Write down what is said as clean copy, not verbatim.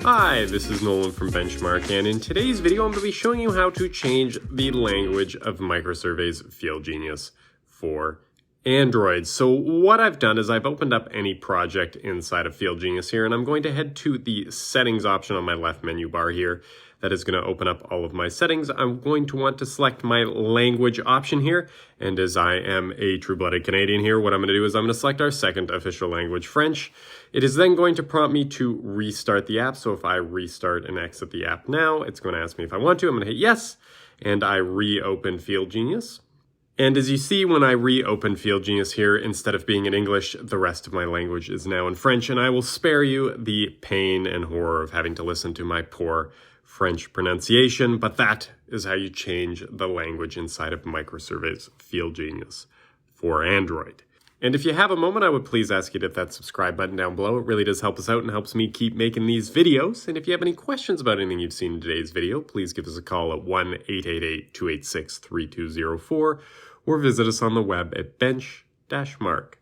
Hi, this is Nolan from Benchmark, and in today's video I'm going to be showing you how to change the language of Microsurvey's FieldGenius for Android. So what I've done is I've opened up any project inside of FieldGenius here, and I'm going to head to the settings option on my left menu bar here. That is going to open up all of my settings. I'm going to want to select my language option here, and as I am a true-blooded Canadian here, what I'm going to do is I'm going to select our second official language, French. It is then going to prompt me to restart the app, so if I restart and exit the app now, it's going to ask me if I want to. I'm going to hit yes, and I reopen FieldGenius. And as you see, when I reopen FieldGenius here, instead of being in English, the rest of my language is now in French, and I will spare you the pain and horror of having to listen to my poor French pronunciation, but that is how you change the language inside of Microsurvey's FieldGenius for Android. And if you have a moment, I would please ask you to hit that subscribe button down below. It really does help us out and helps me keep making these videos. And if you have any questions about anything you've seen in today's video, please give us a call at 1-888-286-3204 or visit us on the web at bench-mark.ca.